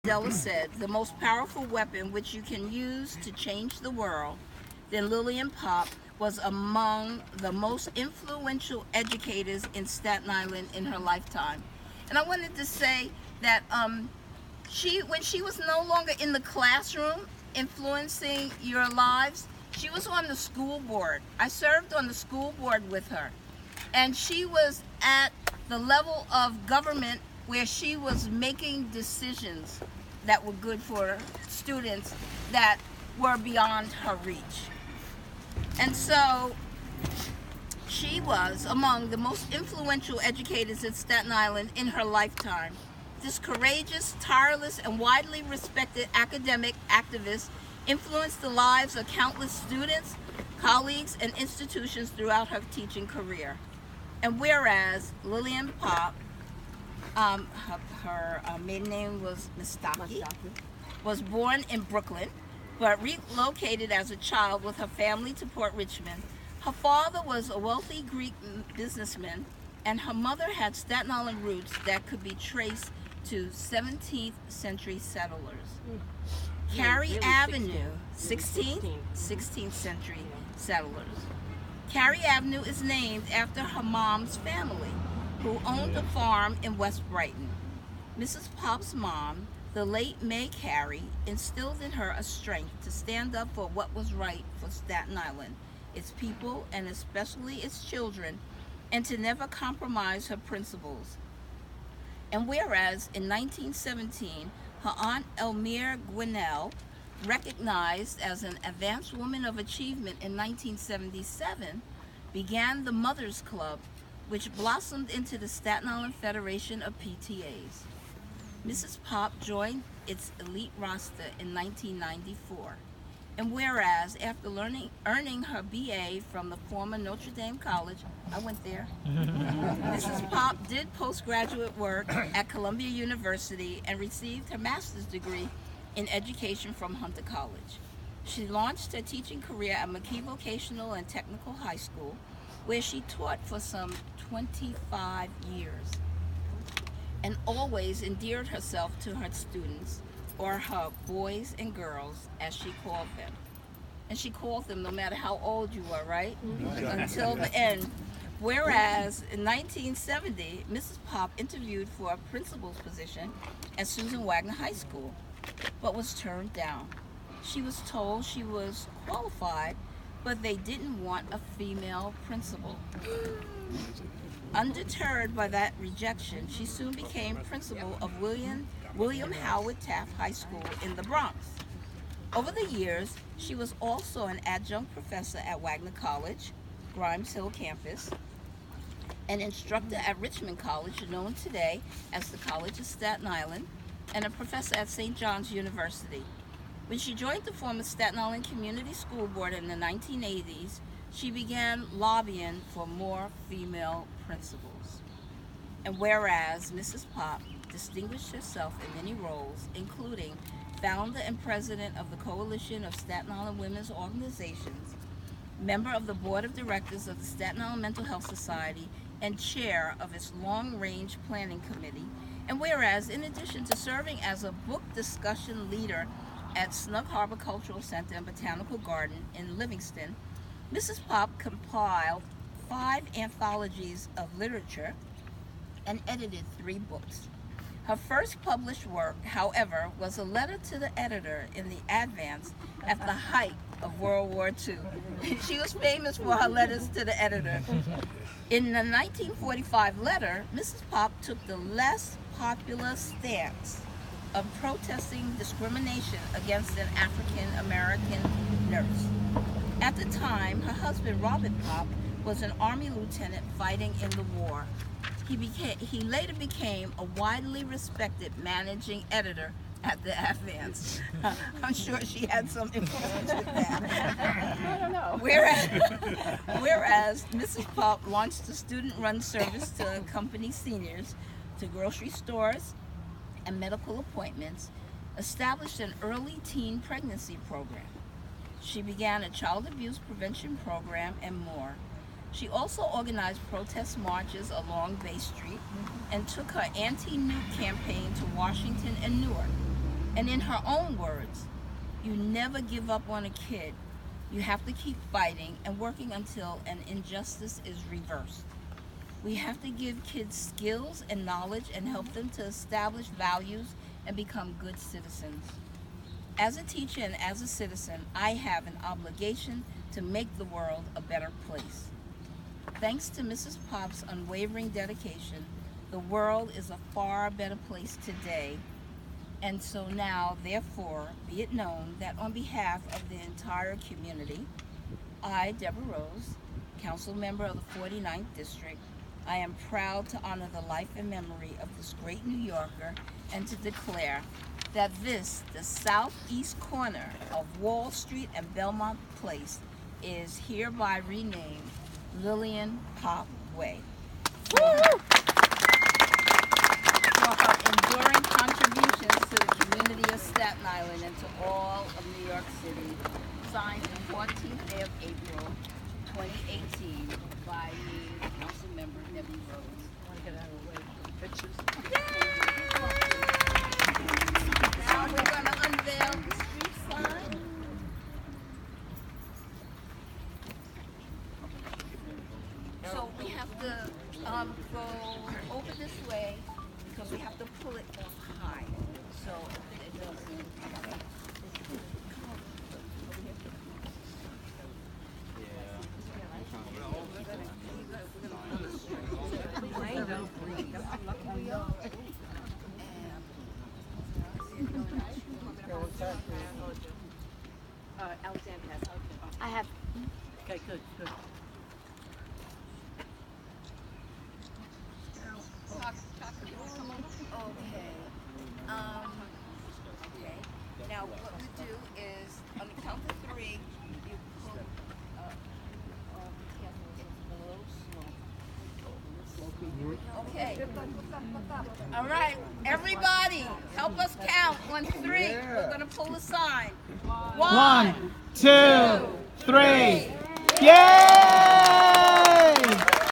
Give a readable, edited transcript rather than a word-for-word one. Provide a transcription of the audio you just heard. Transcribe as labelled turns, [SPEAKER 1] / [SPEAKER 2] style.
[SPEAKER 1] Mandela said, the most powerful weapon which you can use to change the world, then Lillian Popp was among the most influential educators in Staten Island in her lifetime. And I wanted to say that when she was no longer in the classroom influencing your lives, she was on the school board. I served on the school board with her. And she was at the level of government where she was making decisions that were good for students that were beyond her reach. And so she was among the most influential educators in Staten Island in her lifetime. This courageous, tireless, and widely respected academic activist influenced the lives of countless students, colleagues, and institutions throughout her teaching career. And whereas Lillian Popp, her maiden name was Mistaki, was born in Brooklyn, but relocated as a child with her family to Port Richmond. Her father was a wealthy Greek businessman, and her mother had Staten Island roots that could be traced to 17th century settlers. Cary Avenue, 16th century settlers. Cary Avenue is named after her mom's family, who owned a farm in West Brighton. Mrs. Popp's mom, the late May Cary, instilled in her a strength to stand up for what was right for Staten Island, its people, and especially its children, and to never compromise her principles. And whereas in 1917, her aunt Elmire Gwinnell, recognized as an advanced woman of achievement in 1977, began the Mothers Club, which blossomed into the Staten Island Federation of PTAs. Mrs. Popp joined its elite roster in 1994. And whereas after earning her BA from the former Notre Dame College, I went there, Mrs. Popp did postgraduate work at Columbia University and received her master's degree in education from Hunter College. She launched her teaching career at McKee Vocational and Technical High School, where she taught for some 25 years, and always endeared herself to her students, or her boys and girls, as she called them. And she called them no matter how old you were, right? Until the end. Whereas in 1970, Mrs. Popp interviewed for a principal's position at Susan Wagner High School, but was turned down. She was told she was qualified, but they didn't want a female principal. Undeterred by that rejection, she soon became principal of William Howard Taft High School in the Bronx. Over the years, she was also an adjunct professor at Wagner College, Grimes Hill campus, an instructor at Richmond College, known today as the College of Staten Island, and a professor at St. John's University. When she joined the former Staten Island Community School Board in the 1980s, she began lobbying for more female principals. And whereas Mrs. Popp distinguished herself in many roles, including founder and president of the Coalition of Staten Island Women's Organizations, member of the Board of Directors of the Staten Island Mental Health Society, and chair of its Long-Range Planning Committee, and whereas in addition to serving as a book discussion leader at Snug Harbor Cultural Center and Botanical Garden in Livingston, Mrs. Popp compiled 5 anthologies of literature and edited 3 books. Her first published work, however, was a letter to the editor in the Advance at the height of World War II. She was famous for her letters to the editor. In the 1945 letter, Mrs. Popp took the less popular stance of protesting discrimination against an African-American nurse. At the time, her husband, Robert Popp, was an Army lieutenant fighting in the war. He later became a widely respected managing editor at the Advance. I'm sure she had some influence with that.
[SPEAKER 2] I don't know.
[SPEAKER 1] Whereas Mrs. Popp launched a student-run service to accompany seniors to grocery stores and medical appointments, established an early teen pregnancy program. She began a child abuse prevention program and more. She also organized protest marches along Bay Street and took her anti-nuke campaign to Washington and Newark. And in her own words, you never give up on a kid. You have to keep fighting and working until an injustice is reversed. We have to give kids skills and knowledge and help them to establish values and become good citizens. As a teacher and as a citizen, I have an obligation to make the world a better place. Thanks to Mrs. Popp's unwavering dedication, the world is a far better place today. And so now, therefore, be it known that on behalf of the entire community, I, Debi Rose, council member of the 49th District, I am proud to honor the life and memory of this great New Yorker and to declare that this, the southeast corner of Wall Street and Belmont Place, is hereby renamed Lillian Popp Way. For her enduring contributions to the community of Staten Island and to all of New York City, signed the 14th day of April, 2018, by me, Council Member Debi Rose. I want to get out of the way. Pictures. Now we're going to unveil the street sign. So we have to go over this way because we have to pull it off high. So it doesn't.
[SPEAKER 2] Alexander has. I have. Okay, good.
[SPEAKER 1] Okay. Okay. Now what we do is on the count of three, you pull okay. All right, everybody, help us count on three. We're gonna pull a sign.
[SPEAKER 3] 1, 2, 3. Yay!